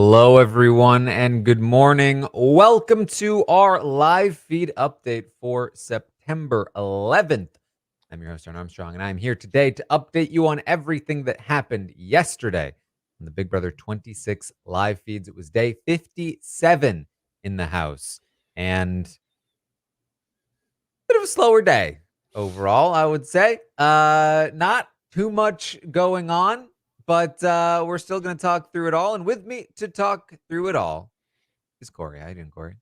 Hello, everyone, and good morning. Welcome to our live feed update for September 11th. I'm your host, Taran Armstrong, and I'm here today to update you on everything that happened yesterday on the Big Brother 26 live feeds. It was day 57 in the house, and a bit of a slower day overall, I would say. Not too much going on. But we're still going to talk through it all. And with me to talk through it all is Cory. How you doing, Cory?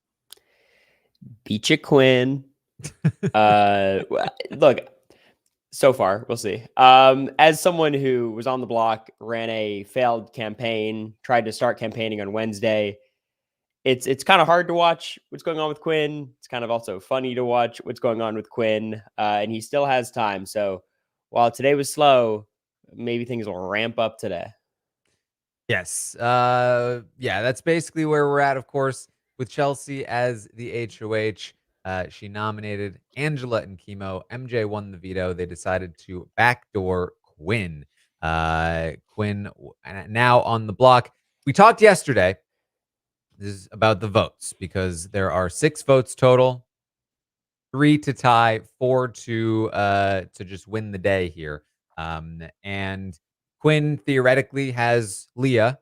Beat you, Quinn. Look, so far, we'll see. As someone who was on the block, ran a failed campaign, tried to start campaigning on Wednesday, it's kind of hard to watch what's going on with Quinn. It's kind of also funny to watch what's going on with Quinn, and he still has time. So while today was slow, maybe things will ramp up today. Yes. Yeah, that's basically where we're at, of course, with Chelsie as the HOH. She nominated Angela and Chemo. MJ won the veto. They decided to backdoor Quinn. Quinn now on the block. We talked yesterday. This is about the votes because there are 6 votes total. 3 to tie, 4 to just win the day here. And Quinn theoretically has Leah,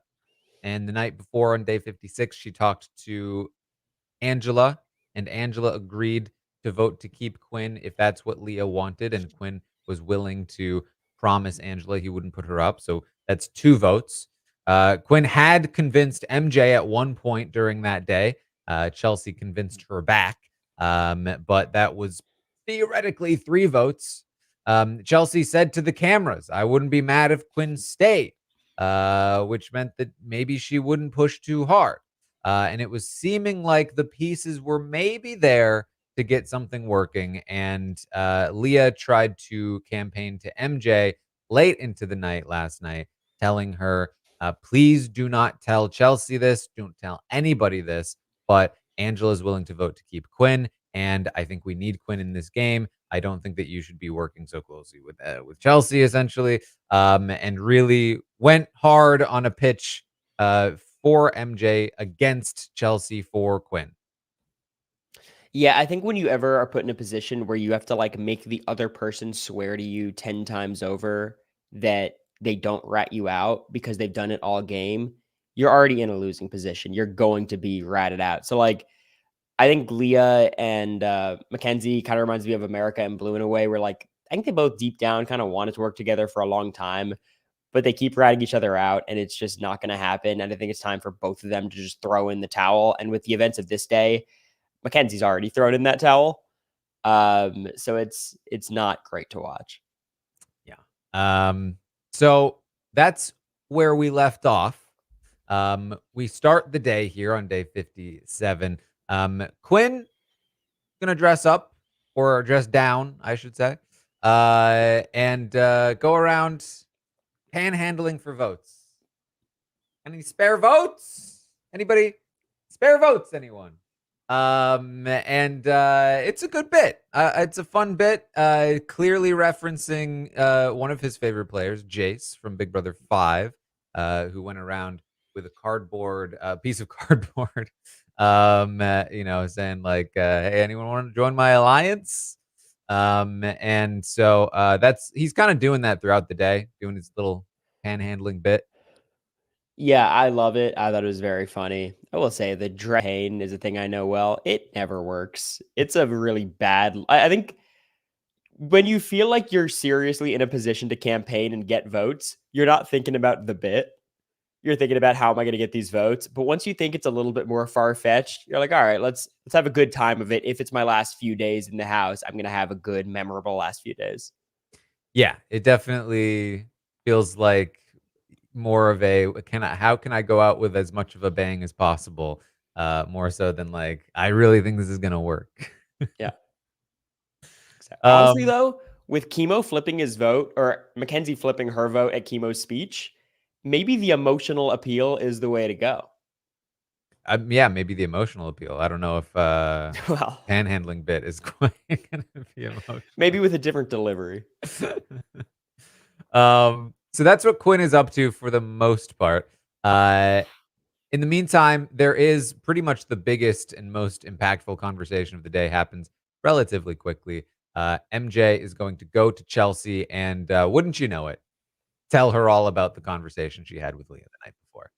and the night before on day 56, she talked to Angela, and Angela agreed to vote to keep Quinn if that's what Leah wanted, and Quinn was willing to promise Angela he wouldn't put her up. So that's 2 votes. Quinn had convinced MJ at one point during that day. Chelsie convinced her back. But that was theoretically 3 votes. Chelsie said to the cameras, I wouldn't be mad if Quinn stayed, which meant that maybe she wouldn't push too hard. And it was seeming like the pieces were maybe there to get something working. And Leah tried to campaign to MJ late into the night last night, telling her, please do not tell Chelsie this. Don't tell anybody this. But Angela's willing to vote to keep Quinn, and I think we need Quinn in this game. I don't think that you should be working so closely with Chelsie, essentially, and really went hard on a pitch for MJ against Chelsie for Quinn. Yeah, I think when you ever are put in a position where you have to like make the other person swear to you 10 times over that they don't rat you out because they've done it all game, you're already in a losing position. You're going to be ratted out. So like I think Leah and Mackenzie kind of reminds me of America and Blue in a way where like I think they both deep down kind of wanted to work together for a long time, but they keep ratting each other out and it's just not going to happen. And I think it's time for both of them to just throw in the towel. And with the events of this day, Mackenzie's already thrown in that towel. So it's not great to watch. Yeah. So that's where we left off. We start the day here on day 57. Quinn gonna dress up or dress down, I should say, and go around panhandling for votes. Any spare votes? Anybody? Spare votes? Anyone? And it's a good bit. It's a fun bit. Clearly referencing one of his favorite players, Jace from Big Brother 5, who went around with a cardboard piece of cardboard, saying like, "Hey, anyone want to join my alliance?" And so he's kind of doing that throughout the day, doing his little panhandling bit. Yeah, I love it. I thought it was very funny. I will say the drain is a thing I know well. It never works. It's a really bad. I think when you feel like you're seriously in a position to campaign and get votes, you're not thinking about the bit. You're thinking about how am I going to get these votes. But once you think it's a little bit more far fetched, you're like, all right, let's have a good time of it. If it's my last few days in the house, I'm going to have a good, memorable last few days. Yeah, it definitely feels like more of a how can I go out with as much of a bang as possible, more so than like I really think this is gonna work. Yeah. Honestly, um though, with Chemo flipping his vote or Mackenzie flipping her vote at Chemo's speech, maybe the emotional appeal is the way to go. yeah, maybe the emotional appeal. I don't know if Well, panhandling bit is quite gonna be emotional. maybe with a different delivery. So that's what Quinn is up to for the most part. In the meantime, there is pretty much the biggest and most impactful conversation of the day happens relatively quickly. MJ is going to go to Chelsea and, wouldn't you know it, tell her all about the conversation she had with Leah the night before.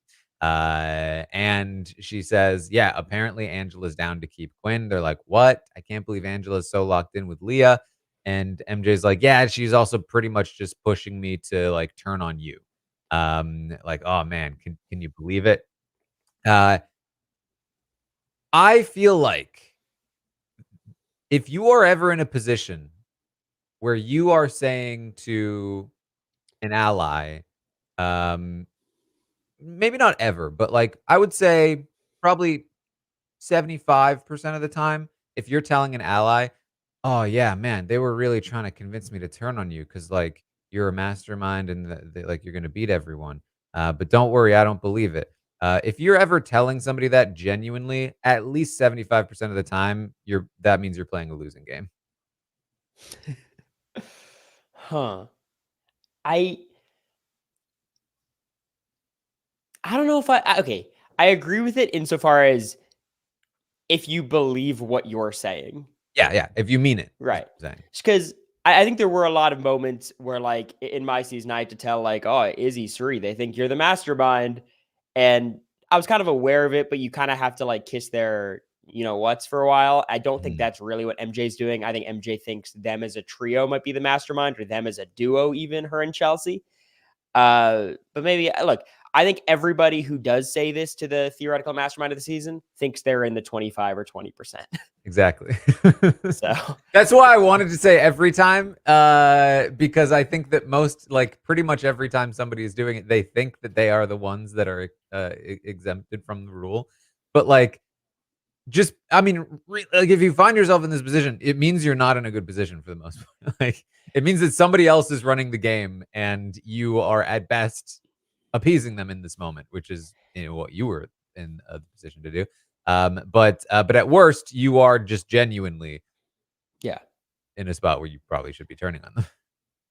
And she says, yeah, apparently Angela's down to keep Quinn. They're like, what? I can't believe Angela's so locked in with Leah. And MJ's like, yeah, she's also pretty much just pushing me to like turn on you. Like, oh man, can you believe it? Uh, I feel like if you are ever in a position where you are saying to an ally, um, maybe not ever, but like I would say probably 75% of the time, if you're telling an ally, "Oh, yeah, man, they were really trying to convince me to turn on you because like, you're a mastermind and like, you're gonna beat everyone. But don't worry, I don't believe it." If you're ever telling somebody that genuinely, at least 75% of the time, that means you're playing a losing game. Huh. I I don't know if okay. I agree with it insofar as if you believe what you're saying. Yeah, yeah, if you mean it, is Right. what I'm saying. Because I think there were a lot of moments where, like, in my season, I had to tell, like, oh, Izzy, Suri, they think you're the mastermind. And I was kind of aware of it, but you kind of have to, like, kiss their, what's for a while. I don't think Mhm. that's really what MJ's doing. I think MJ thinks them as a trio might be the mastermind, or them as a duo, even her and Chelsea. But maybe look, I think everybody who does say this to the theoretical mastermind of the season thinks they're in the 25 or 20%. Exactly. So That's why I wanted to say every time, because I think that like, pretty much every time somebody is doing it, they think that they are the ones that are, exempted from the rule. But, like, just I mean, like, if you find yourself in this position, it means you're not in a good position for the most part. Like, it means that somebody else is running the game, and you are, at best, appeasing them in this moment, which is, what you were in a position to do. But at worst, you are just genuinely yeah. in a spot where you probably should be turning on them.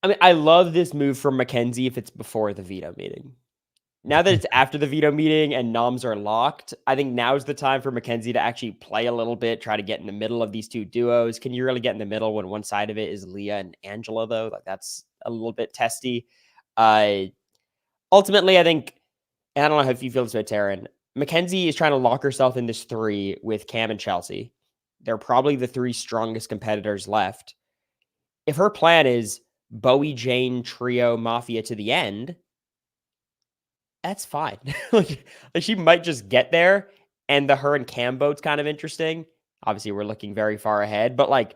I mean, I love this move from Mackenzie if it's before the veto meeting. Now that it's after the veto meeting and noms are locked, I think now's the time for Mackenzie to actually play a little bit, try to get in the middle of these two duos. Can you really get in the middle when one side of it is Leah and Angela, though? Like, that's a little bit testy. Uh, Ultimately, I think, and I don't know how you feel this about Taran, Mackenzie is trying to lock herself in this three with Cam and Chelsea. They're probably the three strongest competitors left. If her plan is Bowie, Jane, trio, mafia to the end, that's fine. like she might just get there, and the her and Cam boat's kind of interesting. Obviously, we're looking very far ahead, but like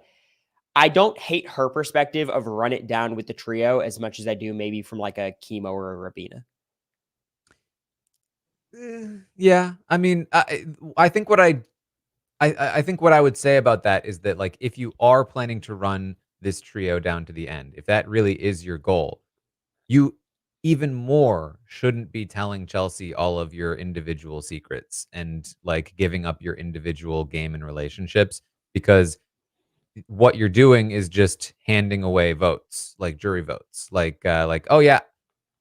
I don't hate her perspective of run it down with the trio as much as I do maybe from like a Chemo or a Rabina. Yeah, I mean, I think I think what I would say about that is that, like, if you are planning to run this trio down to the end, if that really is your goal, you even more shouldn't be telling Chelsea all of your individual secrets and, like, giving up your individual game and relationships, because what you're doing is just handing away votes, like jury votes. Like, "Oh, yeah,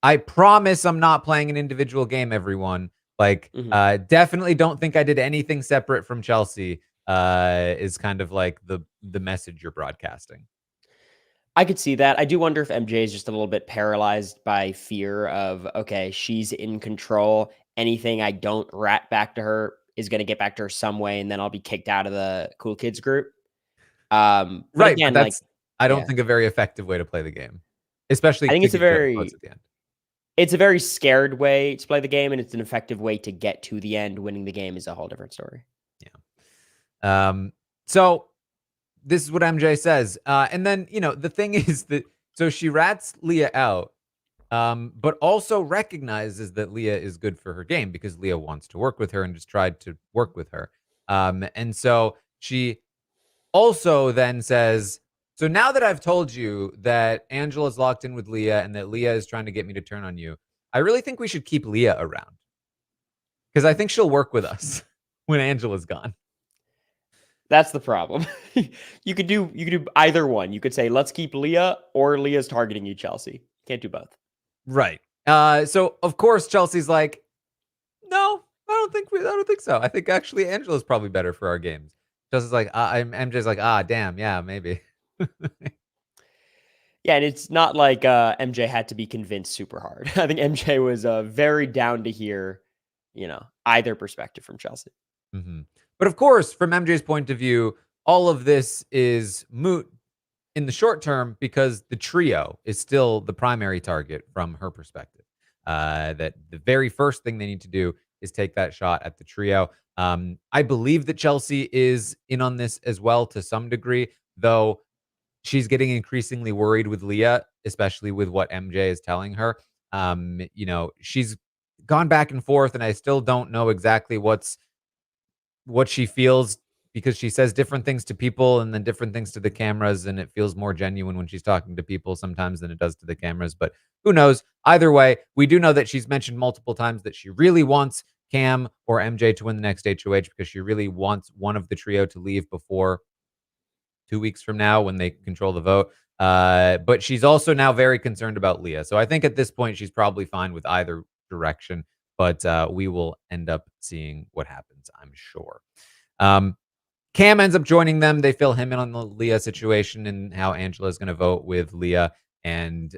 I promise I'm not playing an individual game, everyone." Like, Mhm. definitely don't think I did anything separate from Chelsea, is kind of like the message you're broadcasting. I could see that. I do wonder if MJ is just a little bit paralyzed by fear of, okay, she's in control. Anything I don't rat back to her is going to get back to her some way, and then I'll be kicked out of the cool kids group. But Right, but again, like, that's I don't yeah, think a very effective way to play the game, especially I think to get good votes at the end. it's a very scared way to play the game, and it's an effective way to get to the end. Winning the game is a whole different story. Yeah. So this is what MJ says. And then, the thing is that so she rats Leah out, but also recognizes that Leah is good for her game because Leah wants to work with her and just tried to work with her. And so she also then says, so now that I've told you that Angela's locked in with Leah and that Leah is trying to get me to turn on you, I really think we should keep Leah around because I think she'll work with us when Angela's gone. That's the problem. You could do either one. You could say let's keep Leah, or Leah's targeting you, Chelsea. Can't do both. Right. So of course Chelsea's like, no, I I don't think so. I think actually Angela's probably better for our games. Chelsea's like, MJ's like, damn, yeah, maybe. Yeah, and it's not like MJ had to be convinced super hard. I think MJ was very down to hear, either perspective from Chelsea. Mhm. But of course, from MJ's point of view, all of this is moot in the short term because the trio is still the primary target from her perspective. That the very first thing they need to do is take that shot at the trio. I believe that Chelsea is in on this as well to some degree, though she's getting increasingly worried with Leah, especially with what MJ is telling her. She's gone back and forth, and I still don't know exactly what she feels because she says different things to people and then different things to the cameras, and it feels more genuine when she's talking to people sometimes than it does to the cameras, but who knows? Either way, we do know that she's mentioned multiple times that she really wants Cam or MJ to win the next HOH because she really wants one of the trio to leave before 2 weeks from now when they control the vote. But she's also now very concerned about Leah. So I think at this point she's probably fine with either direction, but we will end up seeing what happens, I'm sure. Um, Cam ends up joining them. They fill him in on the Leah situation and how Angela is going to vote with Leah. And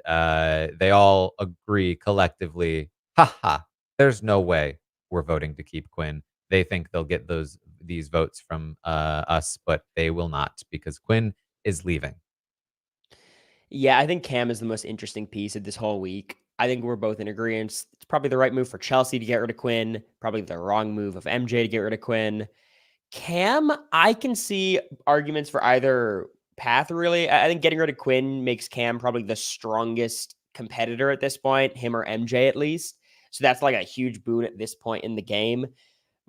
they all agree collectively, haha, there's no way we're voting to keep Quinn. They think they'll get these votes from us, but they will not because Quinn is leaving. Yeah, I think Cam is the most interesting piece of this whole week. I think we're both in agreement. It's probably the right move for Chelsea to get rid of Quinn, probably the wrong move of MJ to get rid of Quinn. Cam, I can see arguments for either path, really. I think getting rid of Quinn makes Cam probably the strongest competitor at this point, him or MJ at least. So that's like a huge boon at this point in the game.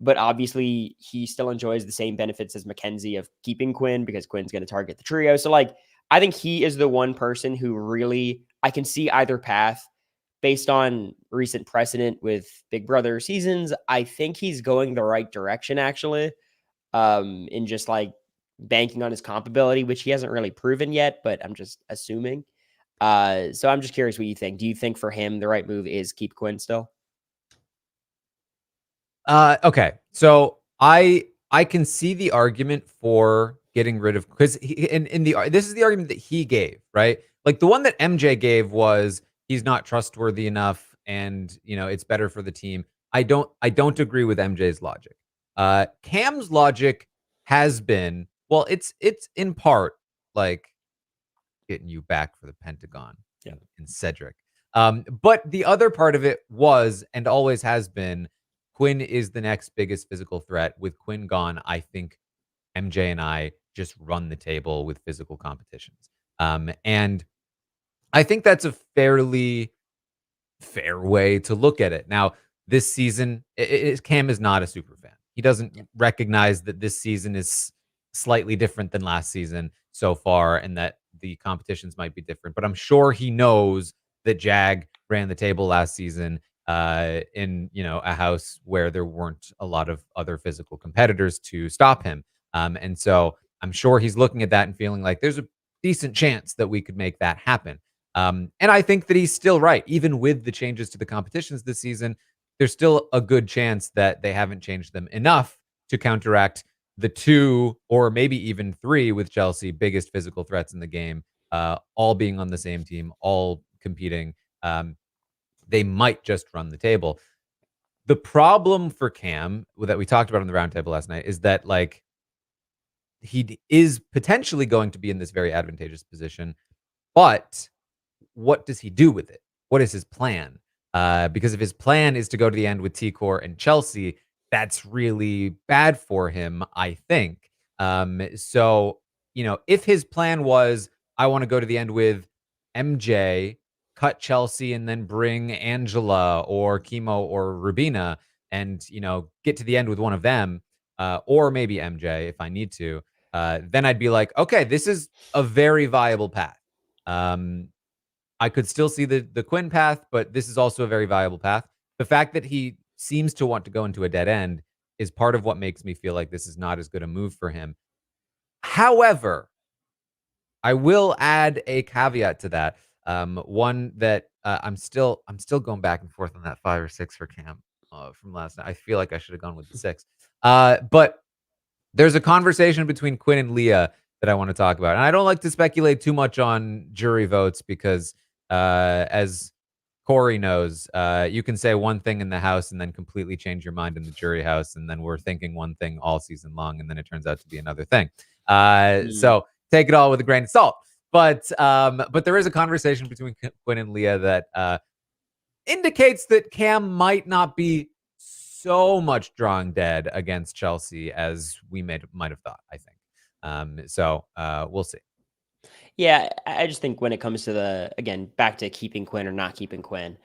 But obviously, he still enjoys the same benefits as Mackenzie of keeping Quinn because Quinn's going to target the trio. So, I think he is the one person who really I can see either path based on recent precedent with Big Brother seasons. I think he's going the right direction, actually, in just banking on his comp ability, which he hasn't really proven yet, but I'm just assuming. So I'm just curious what you think. Do you think for him the right move is keep Quinn still? Okay. So I can see the argument for getting rid of because in the this is the argument that he gave, right? Like the one that MJ gave was he's not trustworthy enough and it's better for the team. I don't agree with MJ's logic. Cam's logic has been, well, it's in part like getting you back for the Pentagon Yeah. in Cedric. But the other part of it was and always has been Quinn is the next biggest physical threat. With Quinn gone, I think MJ and I just run the table with physical competitions. And I think that's a fairly fair way to look at it. Now, this season, Cam is not a super fan. He doesn't recognize that this season is slightly different than last season so far, and that the competitions might be different. But I'm sure he knows that Jag ran the table last season in a house where there weren't a lot of other physical competitors to stop him. And so I'm sure he's looking at that and feeling like there's a decent chance that we could make that happen. And I think that he's still right. Even with the changes to the competitions this season, there's still a good chance that they haven't changed them enough to counteract the two or maybe even three with Chelsea biggest physical threats in the game, all being on the same team, all competing. They might just run the table. The problem for Cam that we talked about on the roundtable last night is that he is potentially going to be in this very advantageous position, but what does he do with it? What is his plan? Because if his plan is to go to the end with T-Core and Chelsea, that's really bad for him, I think. So, if his plan was, I want to go to the end with MJ, cut Chelsea, and then bring Angela or Chemo or Rubina and, get to the end with one of them, or maybe MJ if I need to, then I'd be like, okay, this is a very viable path. Um, I could still see the Quinn path, but this is also a very viable path. The fact that he seems to want to go into a dead end is part of what makes me feel like this is not as good a move for him. However, I will add a caveat to that. One that I'm still going back and forth on that 5 or 6 for Cam. from last night. I feel like I should have gone with the 6. But there's a conversation between Quinn and Leah that I want to talk about. And I don't like to speculate too much on jury votes because, as Cory knows, you can say one thing in the house and then completely change your mind in the jury house. And then we're thinking one thing all season long, and then it turns out to be another thing. Mm. So take it all with a grain of salt. But there is a conversation between Quinn and Leah that indicates that Cam might not be so much drawing dead against Chelsie as we might have thought, I think. We'll see. Yeah, I just think when it comes to again, back to keeping Quinn or not keeping Quinn,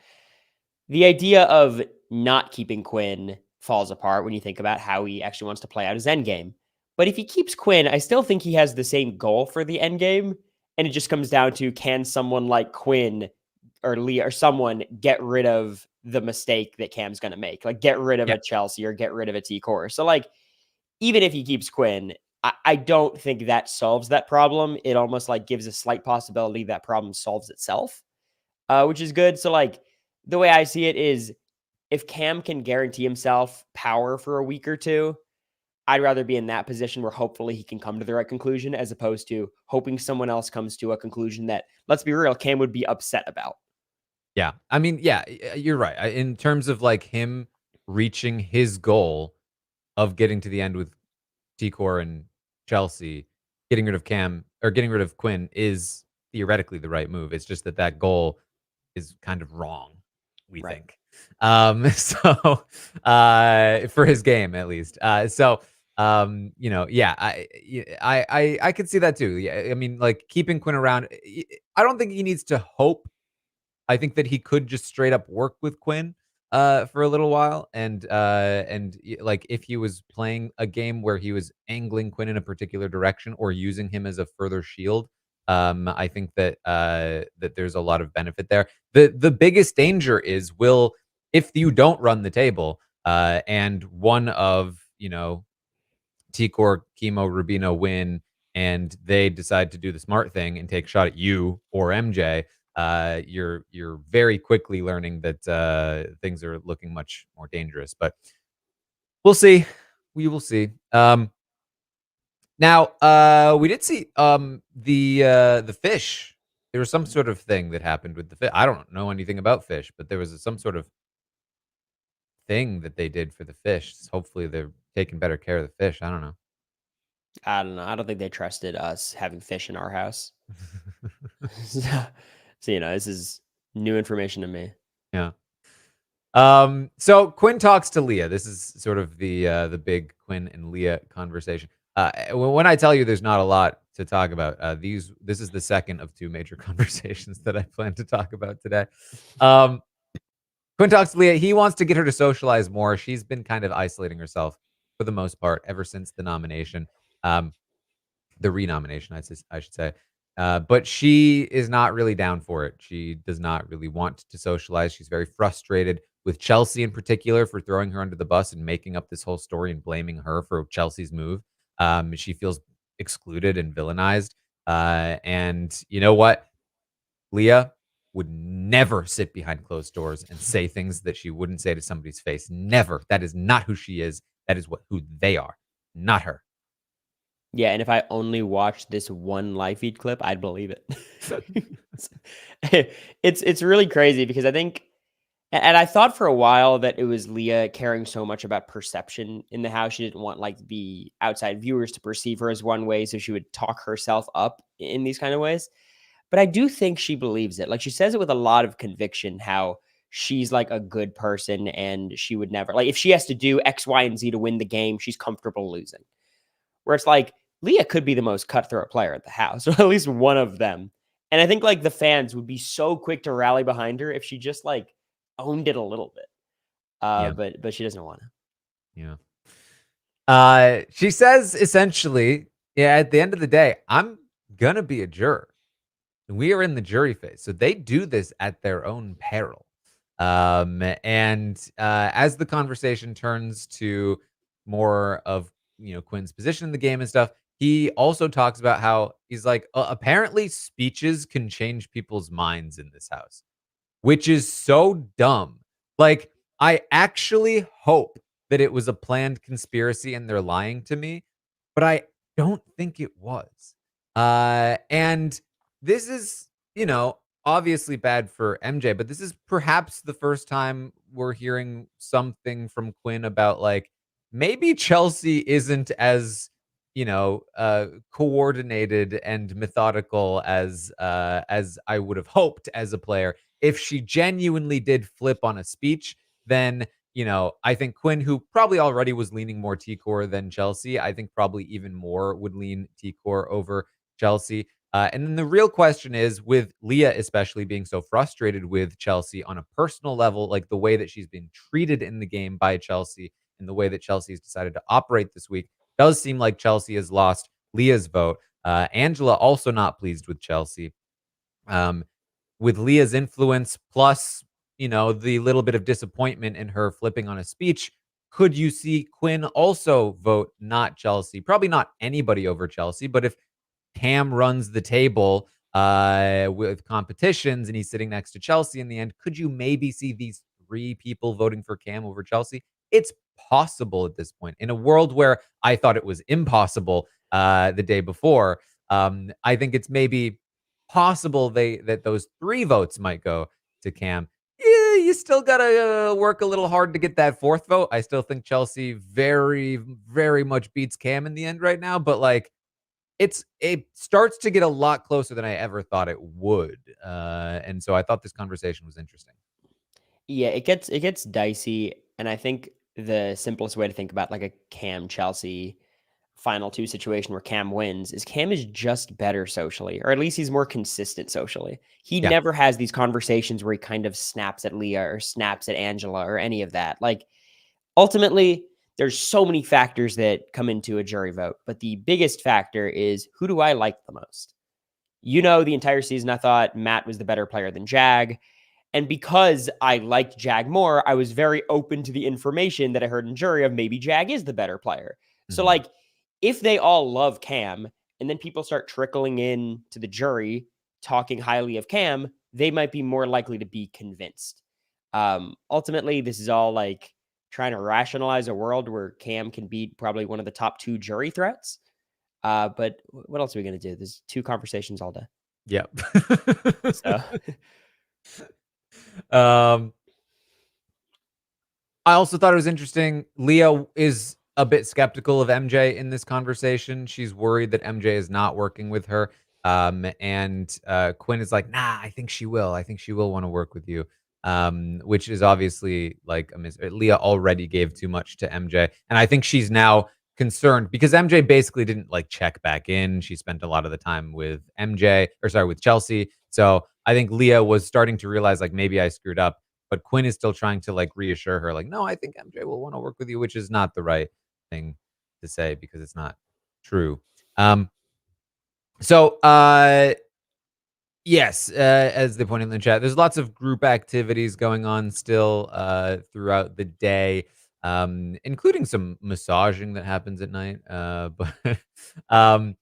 the idea of not keeping Quinn falls apart when you think about how he actually wants to play out his end game. But if he keeps Quinn, I still think he has the same goal for the end game. And it just comes down to, can someone like Quinn or Leah or someone get rid of the mistake that Cam's going to make? Like, get rid of Yeah. a Chelsie or get rid of a T-Core. So, like, even if he keeps Quinn, I don't think that solves that problem. It almost like gives a slight possibility that problem solves itself, which is good. So, like, the way I see it is, if Cam can guarantee himself power for a week or two, I'd rather be in that position where hopefully he can come to the right conclusion, as opposed to hoping someone else comes to a conclusion that, let's be real, Cam would be upset about. Yeah. I mean, yeah, you're right. In terms of like him reaching his goal of getting to the end with T-Core and Chelsie, getting rid of Cam or getting rid of Quinn is theoretically the right move. It's just that that goal is kind of wrong, we Right. think. So for his game at least. Yeah, I could see that too. Yeah, I mean, like keeping Quinn around. I don't think he needs to hope. I think that he could just straight up work with Quinn for a little while, like if he was playing a game where he was angling Quinn in a particular direction or using him as a further shield, I think that that there's a lot of benefit there. The biggest danger is will if you don't run the table and one of T-Core, Chemo, Rubino win, and they decide to do the smart thing and take a shot at you or MJ, you're very quickly learning that things are looking much more dangerous. But we'll see. We will see. Now, we did see the fish. There was some sort of thing that happened with the fish. I don't know anything about fish, but there was some sort of thing that they did for the fish. Hopefully, they're taking better care of the fish. I don't know. I don't know. I don't think they trusted us having fish in our house. So, this is new information to me. Yeah. So Quinn talks to Leah. This is sort of the big Quinn and Leah conversation. When I tell you there's not a lot to talk about, this is the second of two major conversations that I plan to talk about today. Um, Quinn talks to Leah. He wants to get her to socialize more. She's been kind of isolating herself for the most part ever since the nomination. The renomination, I should say. But she is not really down for it. She does not really want to socialize. She's very frustrated with Chelsie in particular for throwing her under the bus and making up this whole story and blaming her for Chelsea's move. She feels excluded and villainized. And you know what? Leah would never sit behind closed doors and say things that she wouldn't say to somebody's face. Never. That is not who she is. That is who they are, not her. Yeah, and if I only watched this one live feed clip, I'd believe it. It's really crazy because I think, and I thought for a while that it was Leah caring so much about perception in the house. She didn't want like the outside viewers to perceive her as one way, so she would talk herself up in these kind of ways. But I do think she believes it. Like, she says it with a lot of conviction, how she's like a good person and she would never, like, if she has to do X, Y, and Z to win the game, she's comfortable losing. Where it's like, Leah could be the most cutthroat player at the house, or at least one of them. And I think like the fans would be so quick to rally behind her if she just like owned it a little bit. Yeah. But she doesn't want to. Yeah. She says essentially, yeah, at the end of the day, I'm gonna be a juror. We are in the jury phase. So they do this at their own peril. As the conversation turns to more of Quinn's position in the game and stuff, he also talks about how he's like, apparently speeches can change people's minds in this house, which is so dumb. Like, I actually hope that it was a planned conspiracy and they're lying to me, but I don't think it was. And this is, obviously bad for MJ, but this is perhaps the first time we're hearing something from Quinn about like maybe Chelsea isn't as coordinated and methodical as I would have hoped as a player. If she genuinely did flip on a speech, then I think Quinn, who probably already was leaning more T-Core than Chelsea, I think probably even more would lean T-Core over Chelsea. And then the real question is, with Leah especially being so frustrated with Chelsea on a personal level, like the way that she's been treated in the game by Chelsea and the way that Chelsea has decided to operate this week, does seem like Chelsea has lost Leah's vote. Angela also not pleased with Chelsea. Um, with Leah's influence plus, the little bit of disappointment in her flipping on a speech, could you see Quinn also vote not Chelsea? Probably not anybody over Chelsea, but if Cam runs the table with competitions and he's sitting next to Chelsea in the end, could you maybe see these three people voting for Cam over Chelsea? It's possible at this point. In a world where I thought it was impossible the day before, I think it's maybe possible that those three votes might go to Cam. Yeah, you still gotta work a little hard to get that fourth vote. I still think Chelsea very, very much beats Cam in the end right now, but like it starts to get a lot closer than I ever thought it would. And so I thought this conversation was interesting. Yeah, it gets dicey, and I think the simplest way to think about like a Cam Chelsea final two situation where Cam wins is Cam is just better socially, or at least he's more consistent socially. He Yeah. never has these conversations where he kind of snaps at Leah or snaps at Angela or any of that. Like ultimately, there's so many factors that come into a jury vote, but the biggest factor is who do I like the most? The entire season I thought Matt was the better player than Jag. And because I liked Jag more, I was very open to the information that I heard in jury of maybe Jag is the better player. So, Mhm. like, if they all love Cam and then people start trickling in to the jury talking highly of Cam, they might be more likely to be convinced. Ultimately, this is all like trying to rationalize a world where Cam can beat probably one of the top two jury threats. But what else are we going to do? There's two conversations all day. Yep. So, um, I also thought it was interesting. Leah is a bit skeptical of MJ in this conversation. She's worried that MJ is not working with her. And Quinn is like, nah, I think she will. I think she will want to work with you. Which is obviously like Leah already gave too much to MJ. And I think she's now concerned because MJ basically didn't like check back in. She spent a lot of the time with with Chelsea. So I think Leah was starting to realize like maybe I screwed up, but Quinn is still trying to like reassure her, like, no, I think MJ will want to work with you, which is not the right thing to say because it's not true. Um, so yes, as they pointed in the chat, there's lots of group activities going on still throughout the day, including some massaging that happens at night. But um,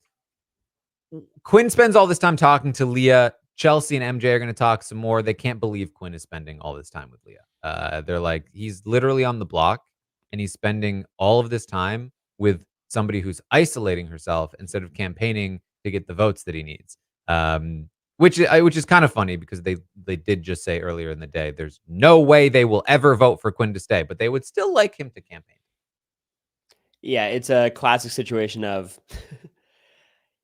Quinn spends all this time talking to Leah. Chelsea and MJ are going to talk some more. They can't believe Quinn is spending all this time with Leah. They're like, he's literally on the block and he's spending all of this time with somebody who's isolating herself instead of campaigning to get the votes that he needs. Um, which is kind of funny because they did just say earlier in the day there's no way they will ever vote for Quinn to stay, but they would still like him to campaign. yeah, it's a classic situation of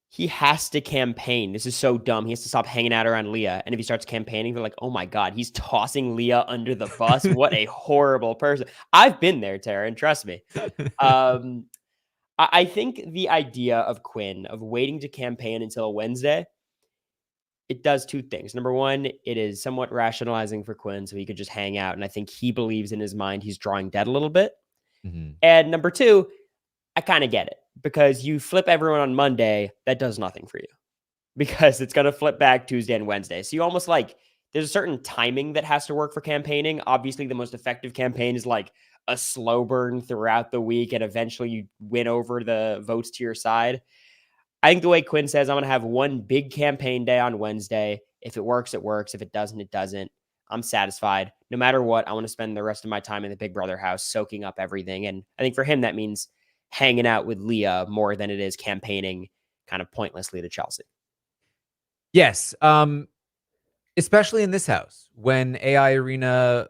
he has to campaign. This is so dumb. He has to stop hanging out around Leah. And if he starts campaigning, they're like, oh my God, he's tossing Leah under the bus. What a horrible person. I've been there, Taran. Trust me. Um, I think the idea of Quinn, of waiting to campaign until Wednesday, it does two things. Number one, it is somewhat rationalizing for Quinn so he could just hang out. And I think he believes in his mind he's drawing dead a little bit. Mhm. And number two, I kind of get it because you flip everyone on Monday, that does nothing for you because it's going to flip back Tuesday and Wednesday. So you almost like there's a certain timing that has to work for campaigning. Obviously, the most effective campaign is like a slow burn throughout the week and eventually you win over the votes to your side. I think the way Quinn says, I'm going to have one big campaign day on Wednesday. If it works, it works. If it doesn't, it doesn't. I'm satisfied. No matter what, I want to spend the rest of my time in the Big Brother house, soaking up everything. And I think for him, that means hanging out with Leah more than it is campaigning kind of pointlessly to Chelsie. Yes, especially in this house when AI Arena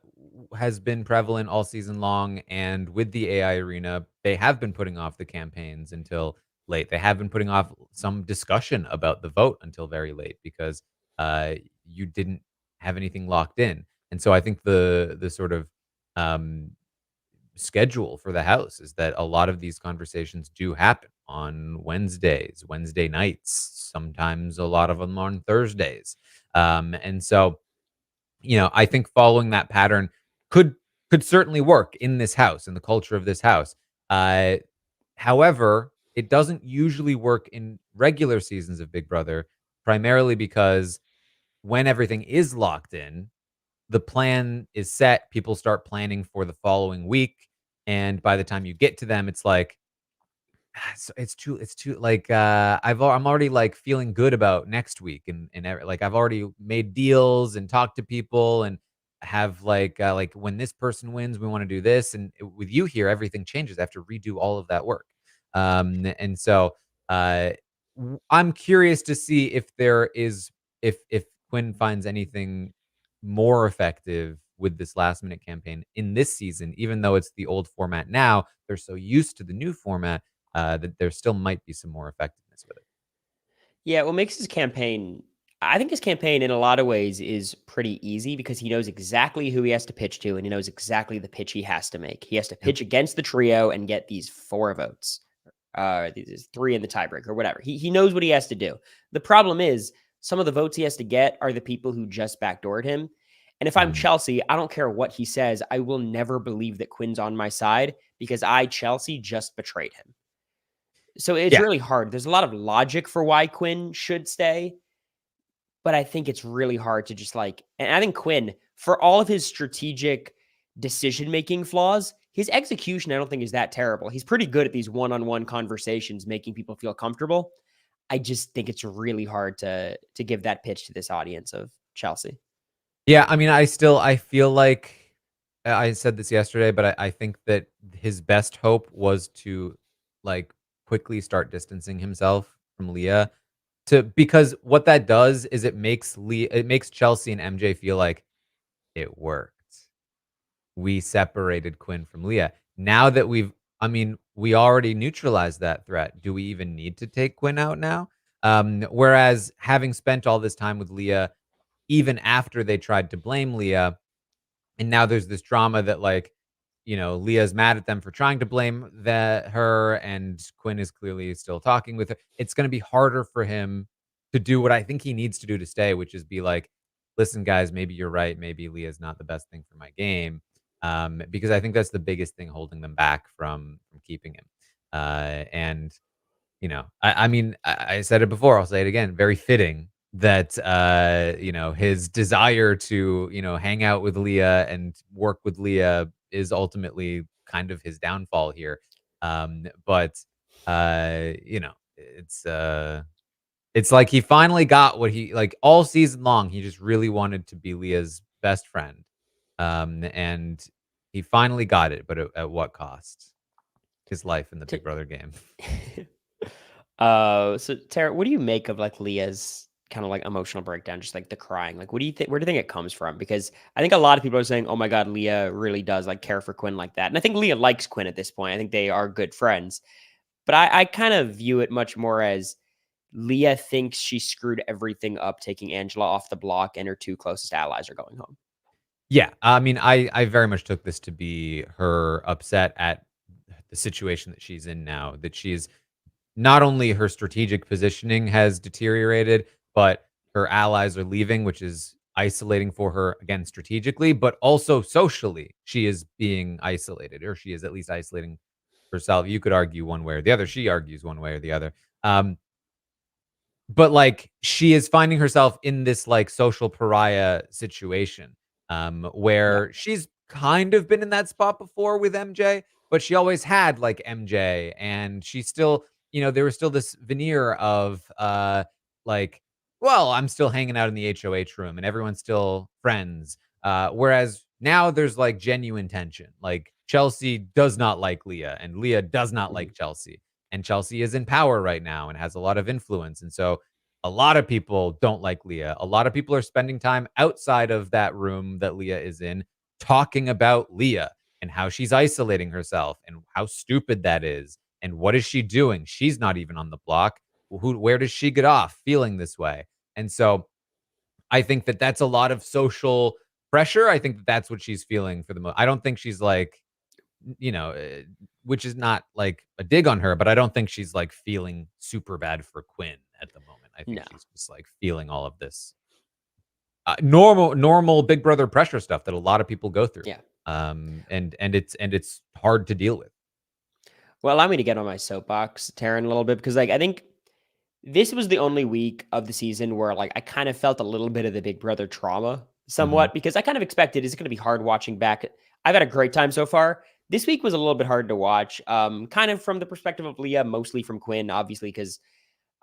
has been prevalent all season long, and with the AI Arena, they have been putting off the campaigns until late. They have been putting off some discussion about the vote until very late because uh, you didn't have anything locked in. And so I think the sort of um, schedule for the house is that a lot of these conversations do happen on Wednesdays, Wednesday nights, sometimes a lot of them on Thursdays. And so, I think following that pattern could could certainly work in this house, in the culture of this house. Uh, However, it doesn't usually work in regular seasons of Big Brother, primarily because when everything is locked in, the plan is set, people start planning for the following week, and by the time you get to them, it's like, it's too like, I'm already, like, feeling good about next week like, I've already made deals and talked to people and have, like, when this person wins, we wanna do this, and with you here, everything changes. I have to redo all of that work. And so, uh, I'm curious to see if Quinn finds anything more effective with this last minute campaign in this season, even though it's the old format now, they're so used to the new format that there still might be some more effectiveness with it. Yeah, what makes his campaign I think his campaign in a lot of ways is pretty easy because he knows exactly who he has to pitch to and he knows exactly the pitch he has to make. He has to Yep. pitch against the trio and get these 4 votes. These 3 in the tiebreaker, whatever. He knows what he has to do. The problem is some of the votes he has to get are the people who just backdoored him. And if I'm Mhm. Chelsie, I don't care what he says. I will never believe that Quinn's on my side because I, Chelsea, just betrayed him. So it's Yeah. really hard. There's a lot of logic for why Quinn should stay, but I think it's really hard to just like, and I think Quinn, for all of his strategic decision making flaws, his execution, I don't think is that terrible. He's pretty good at these one on one conversations, making people feel comfortable. I just think it's really hard to give that pitch to this audience of Chelsea. Yeah, I mean, I feel like I said this yesterday, but I think that his best hope was to, like, quickly start distancing himself from Leah because what that does is it makes Chelsea and MJ feel like it worked. We separated Quinn from Leah. Now that we already neutralized that threat. Do we even need to take Quinn out now? Whereas having spent all this time with Leah, even after they tried to blame Leah, and now there's this drama that, like, Leah's mad at them for trying to blame her, and Quinn is clearly still talking with her. It's gonna be harder for him to do what I think he needs to do to stay, which is be like, "Listen, guys, maybe you're right. Maybe Leah's not the best thing for my game." Because I think that's the biggest thing holding them back from keeping him. And I mean, I said it before, I'll say it again, very fitting that, his desire to, hang out with Leah and work with Leah is ultimately kind of his downfall here. But, it's like he finally got what all season long, he just really wanted to be Leah's best friend. And he finally got it, but at what cost? His life in the Big Brother game. So Tara, what do you make of like Leah's kind of like emotional breakdown, just like the crying? Like, what do you think? Where do you think it comes from? Because I think a lot of people are saying, "Oh my God, Leah really does like care for Quinn like that," and I think Leah likes Quinn at this point. I think they are good friends, but I kind of view it much more as Leah thinks she screwed everything up, taking Angela off the block, and her 2 closest allies are going home. Yeah, I mean, I very much took this to be her upset at the situation that she's in now, that she's not only her strategic positioning has deteriorated, but her allies are leaving, which is isolating for her again strategically, but also socially. She is being isolated, or she is at least isolating herself. You could argue one way or the other. She argues one way or the other. But, like, she is finding herself in this, like, social pariah situation, Yeah. where she's kind of been in that spot before with MJ, but she always had, like, MJ, and she still there was still this veneer of, like, "Well, I'm still hanging out in the HOH room, and everyone's still friends." Whereas now there's like genuine tension. Like Chelsie does not like Leah, and Leah does not Mhm. like Chelsie. And Chelsie is in power right now and has a lot of influence. And so a lot of people don't like Leah. A lot of people are spending time outside of that room that Leah is in talking about Leah and how she's isolating herself and how stupid that is. And what is she doing? She's not even on the block. Where does she get off feeling this way? And so I think that that's a lot of social pressure. I think that that's what she's feeling for the most. I don't think she's like, which is not like a dig on her, but I don't think she's like feeling super bad for Quinn at the moment. I think No. she's just like feeling all of this normal Big Brother pressure stuff that a lot of people go through. Yeah. And it's hard to deal with. Well, allow me to get on my soapbox, Taran, a little bit because, like, I think this was the only week of the season where, like, I kind of felt a little bit of the Big Brother trauma Mhm. somewhat because I kind of expected it's going to be hard watching back. I've had a great time so far. This week was a little bit hard to watch, kind of from the perspective of Leah, mostly from Quinn, obviously, because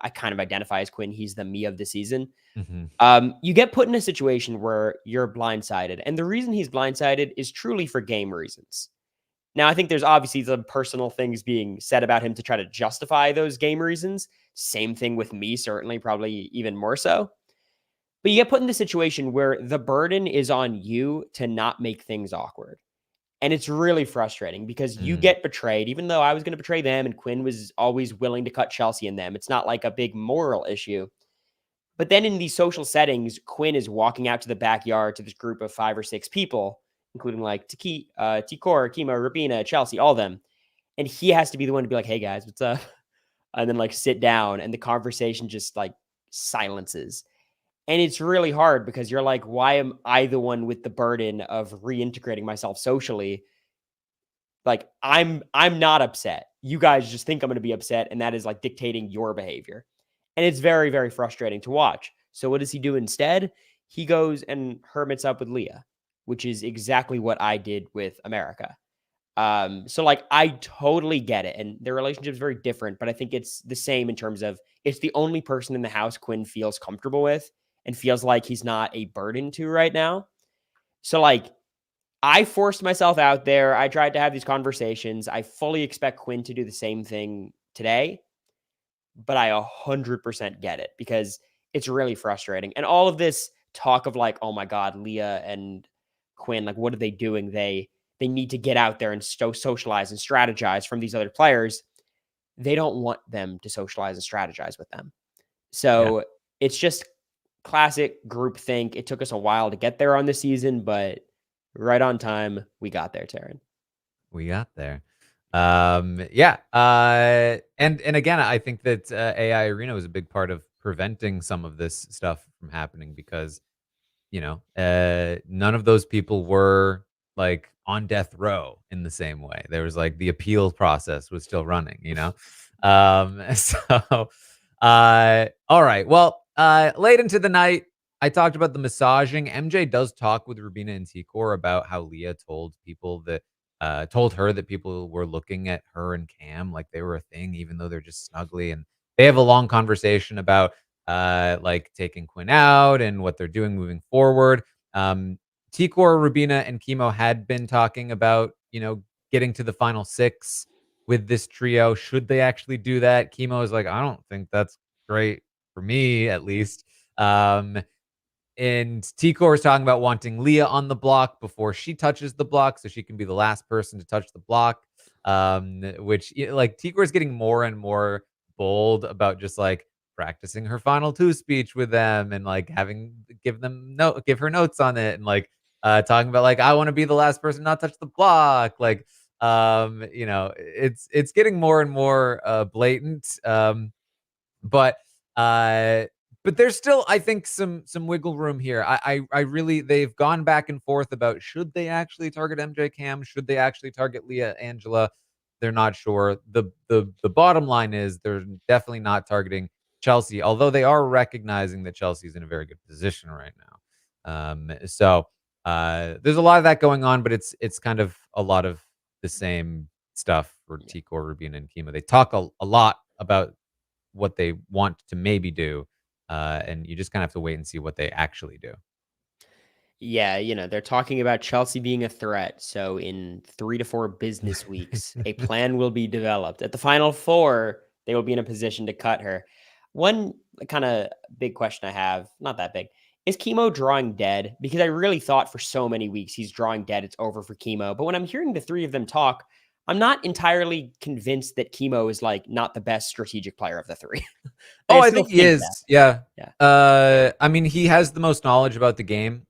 I kind of identify as Quinn. He's the me of the season. Mhm. You get put in a situation where you're blindsided, and the reason he's blindsided is truly for game reasons. Now, I think there's obviously some personal things being said about him to try to justify those game reasons. Same thing with me, certainly, probably even more so. But you get put in the situation where the burden is on you to not make things awkward. And it's really frustrating because you Mm. get betrayed, even though I was going to betray them and Quinn was always willing to cut Chelsie and them. It's not like a big moral issue. But then in these social settings, Quinn is walking out to the backyard to this group of 5 or 6 people, including like Tikor, Kima, Rabina, Chelsie, all of them. And he has to be the one to be like, hey guys, what's up? And then like sit down and the conversation just like silences. And it's really hard because you're like, why am I the one with the burden of reintegrating myself socially? Like I'm not upset. You guys just think I'm going to be upset and that is like dictating your behavior. And it's very, very frustrating to watch. So what does he do instead? He goes and hermits up with Leah, which is exactly what I did with America. So like I totally get it. And their relationship is very different, but I think it's the same in terms of it's the only person in the house Quinn feels comfortable with and feels like he's not a burden to right now. So like I forced myself out there. I tried to have these conversations. I fully expect Quinn to do the same thing today, but I 100% get it because it's really frustrating. And all of this talk of like, oh my God, Leah and Quinn, like, what are they doing? They need to get out there and socialize and strategize from these other players. They don't want them to socialize and strategize with them. Yeah, So it's just classic group think. It took us a while to get there on the season, but right on time, we got there, Taryn. we got there. Yeah. And again, I think that AI Arena was a big part of preventing some of this stuff from happening because none of those people were like on death row in the same way. There was like the appeal process was still running. So all right. Well, late into the night, I talked about the massaging. MJ does talk with Rubina and Tikor about how Leah told her that people were looking at her and Cam like they were a thing, even though they're just snuggly. And they have a long conversation about like taking Quinn out and what they're doing moving forward. Um, Tikor, Rubina, and Chemo had been talking about, getting to the final 6 with this trio. Should they actually do that? Chemo is like, I don't think that's great for me, at least. Um, and Tikor is talking about wanting Leah on the block before she touches the block so she can be the last person to touch the block. Which like Tikor is getting more and more bold about just like practicing her final 2 speech with them and like having give her notes on it and like talking about like I want to be the last person not touch the block. Like it's getting more and more blatant. But uh but there's still, I think, some wiggle room here. I really they've gone back and forth about should they actually target MJ Cam? Should they actually target Leah Angela? They're not sure. The bottom line is they're definitely not targeting Chelsie, although they are recognizing that Chelsea's in a very good position right now. So there's a lot of that going on, but it's kind of a lot of the same stuff for Yeah. Tikor, Rubin, and Kima. They talk a lot about what they want to maybe do, and you just kind of have to wait and see what they actually do. Yeah, they're talking about Chelsea being a threat. So in 3 to 4 business weeks, a plan will be developed. At the final 4, they will be in a position to cut her. One kind of big question I have, not that big, is Chemo drawing dead? Because I really thought for so many weeks he's drawing dead. It's over for Chemo. But when I'm hearing the 3 of them talk, I'm not entirely convinced that Chemo is like not the best strategic player of the 3. Oh, I I still think he think that. is. Yeah. Yeah. I mean, he has the most knowledge about the game.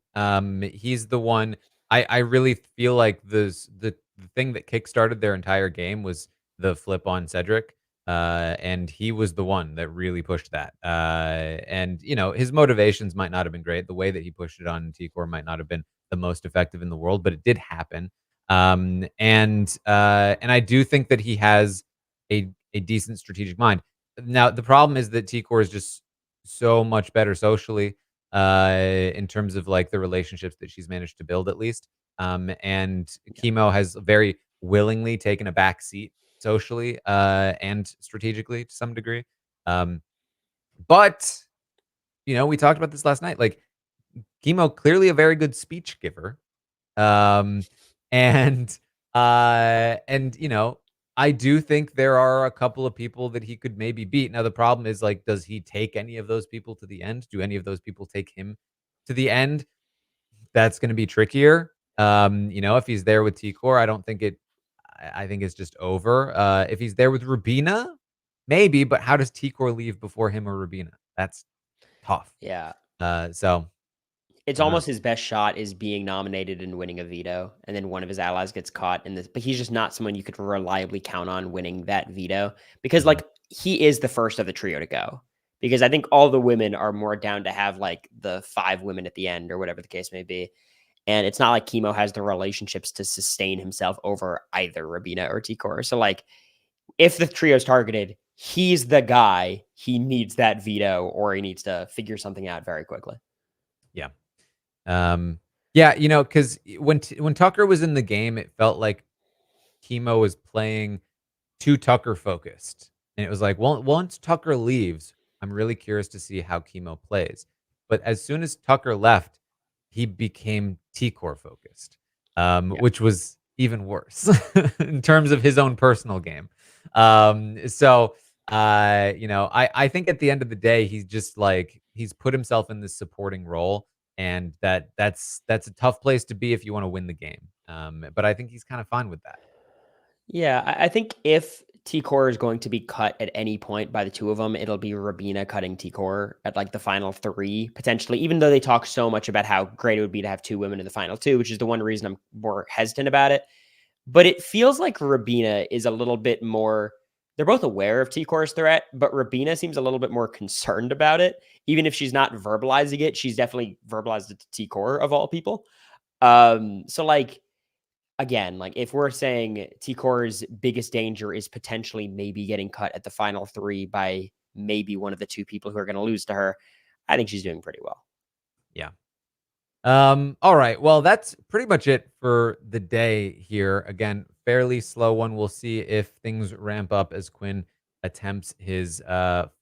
He's the one. I really feel like the thing that kickstarted their entire game was the flip on Cedric. And he was the one that really pushed that. And his motivations might not have been great. The way that he pushed it on T-Core might not have been the most effective in the world, but it did happen. And I do think that he has a decent strategic mind. Now, the problem is that T-Core is just so much better socially, in terms of, like, the relationships that she's managed to build, at least. And Yeah. Chemo has very willingly taken a back seat socially, and strategically to some degree. Um, but, we talked about this last night, like, Chemo clearly a very good speech giver. Um, and, I do think there are a couple of people that he could maybe beat. Now, the problem is, like, does he take any of those people to the end? Do any of those people take him to the end? That's gonna be trickier. If he's there with T-Core, I don't think I think it's just over. If he's there with Rubina, maybe, but how does T-Core leave before him or Rubina? That's tough. Yeah. So It's I don't know. almost his best shot is being nominated and winning a veto, and then one of his allies gets caught in this. But he's just not someone you could reliably count on winning that veto because, Mhm. like, he is the first of the trio to go. Because I think all the women are more down to have like the 5 women at the end or whatever the case may be. And it's not like Chemo has the relationships to sustain himself over either Rabina or Tikor. So, like, if the trio's targeted, he's the guy. He needs that veto or he needs to figure something out very quickly. Yeah. Um, yeah, because when Tucker was in the game, it felt like Chemo was playing too Tucker focused, and it was like, well, once Tucker leaves, I'm really curious to see how Chemo plays. But as soon as Tucker left, he became T-Core focused, Yeah. which was even worse in terms of his own personal game. I think at the end of the day, he's just like he's put himself in this supporting role, and that's a tough place to be if you want to win the game. But I think he's kind of fine with that. Yeah, I think if T-Core is going to be cut at any point by the 2 of them, it'll be Rabina cutting T-Core at, like, the final 3, potentially, even though they talk so much about how great it would be to have 2 women in the final 2, which is the one reason I'm more hesitant about it. But it feels like Rabina is a little bit more they're both aware of T-Core's threat, but Rabina seems a little bit more concerned about it. Even if she's not verbalizing it, she's definitely verbalized it to T-Core of all people. So, like, again, like, if we're saying T-Core's biggest danger is potentially maybe getting cut at the final 3 by maybe one of the 2 people who are going to lose to her, I think she's doing pretty well. Yeah. All right. Well, that's pretty much it for the day here. Again, fairly slow one. We'll see if things ramp up as Quinn attempts his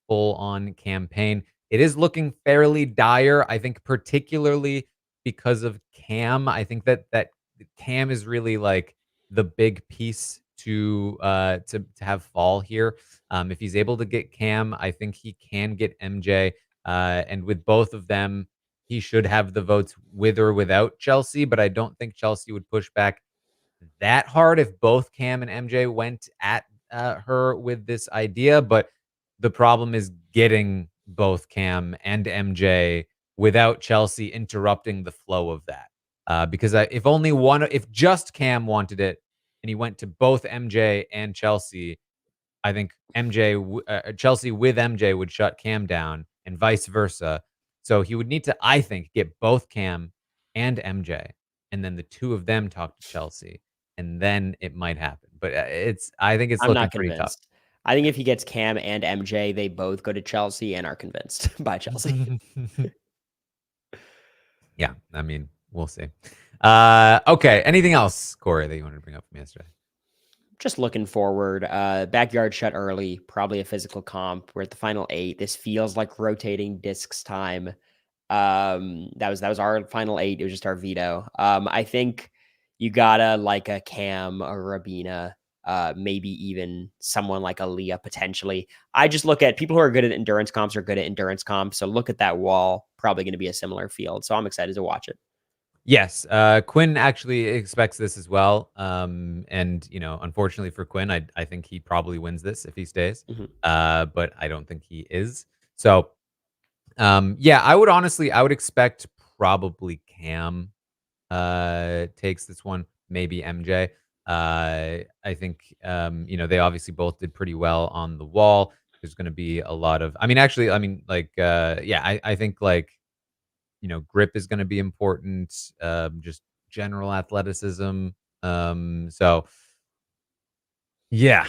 full-on campaign. It is looking fairly dire, I think, particularly because of Cam. I think that Cam is really like the big piece to have fall here. If he's able to get Cam, I think he can get MJ. And with both of them, he should have the votes with or without Chelsea, but I don't think Chelsea would push back that hard if both Cam and MJ went at her with this idea. But the problem is getting both Cam and MJ without Chelsea interrupting the flow of that. Because if just Cam wanted it and he went to both MJ and Chelsea, I think Chelsea with MJ would shut Cam down and vice versa. So he would need to, I think, get both Cam and MJ, and then the 2 of them talk to Chelsea, and then it might happen. But, I think it's I'm looking not pretty tough. convinced. I think if he gets Cam and MJ, they both go to Chelsea and are convinced by Chelsea. Yeah, I mean, we'll see. Okay, anything else, Corey, that you wanted to bring up from yesterday? Just looking forward. Backyard shut early, probably a physical comp. We're at the final 8. This feels like rotating discs time. That was our final 8. It was just our veto. I think you gotta like a Cam or Rabina, maybe even someone like a Leah potentially. I just look at people who are good at endurance comps are good at endurance comps. So look at that wall. Probably going to be a similar field. So I'm excited to watch it. Yes, Quinn actually expects this as well. And unfortunately for Quinn, I think he probably wins this if he stays. Mhm. But I don't think he is. So, yeah, I would expect probably Cam takes this one, maybe MJ. I think they obviously both did pretty well on the wall. There's going to be a lot of, yeah, I think like grip is going to be important. Just general athleticism. So yeah,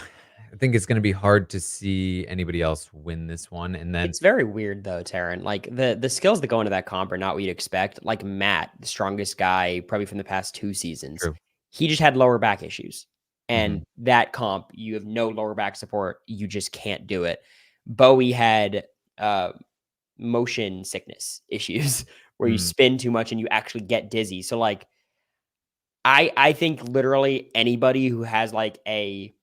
I think it's going to be hard to see anybody else win this one. And then It's very weird though, Taran. Like the skills that go into that comp are not what you'd expect. Like Matt, the strongest guy probably from the past 2 seasons, true. he just had lower back issues. Hmm. And that comp, you have no lower back support. You just can't do it. Bowie had uh, motion sickness issues where you Mm, spin too much and you actually get dizzy. So like I think literally anybody who has like a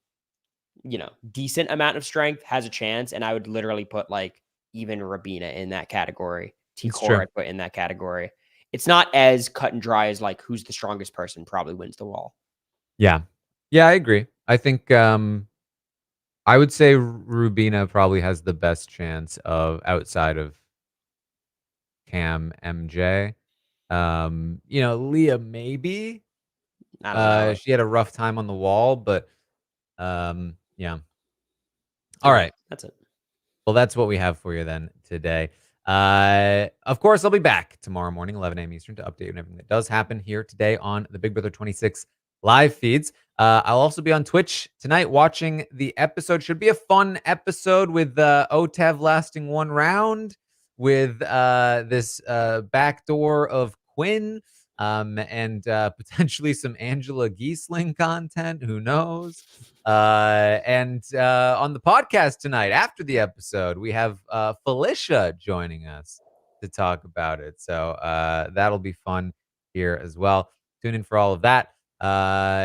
decent amount of strength has a chance, and I would literally put, like, even Rabina in that category. it's T-Core true. I'd put in that category. It's not as cut and dry as, like, who's the strongest person probably wins the wall. Yeah. Yeah, I agree. I think I would say Rubina probably has the best chance of outside of Cam, MJ. Leah maybe. I don't know. She had a rough time on the wall, but yeah. All Okay, right. that's it. Well, that's what we have for you then today. Of course, I'll be back tomorrow morning, 11 a.m. Eastern, to update you on everything that does happen here today on the Big Brother 26 live feeds. I'll also be on Twitch tonight watching the episode. Should be a fun episode with OTEV lasting 1 round, with this backdoor of Quinn, and potentially some Angela Giesling content. Who knows? And on the podcast tonight, after the episode, we have Felicia joining us to talk about it. So that'll be fun here as well. Tune in for all of that.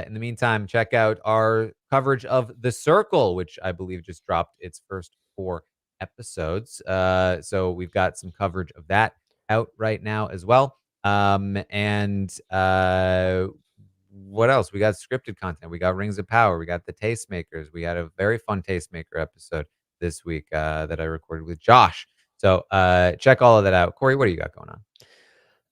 In the meantime, check out our coverage of The Circle, which I believe just dropped its first 4 episodes. So we've got some coverage of that out right now as well. And what else? We got scripted content. We got Rings of Power. We got the Tastemakers. We had a very fun Tastemaker episode this week that I recorded with Josh. So check all of that out. Corey, what do you got going on?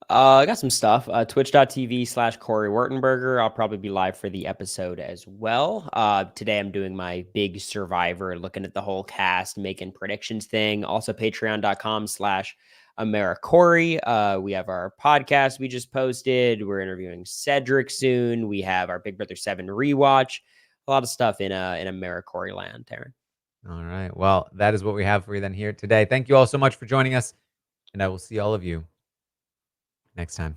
I got some stuff. Twitch.tv/Cory Wurtenberger. I'll probably be live for the episode as well. Today I'm doing my big Survivor, looking at the whole cast, making predictions thing. Also, patreon.com/AmeriCory. We have our podcast we just posted. We're interviewing Cedric soon. We have our Big Brother 7 rewatch. A lot of stuff in AmeriCory land, Taran. All right. Well, that is what we have for you then here today. Thank you all so much for joining us, and I will see all of you next time.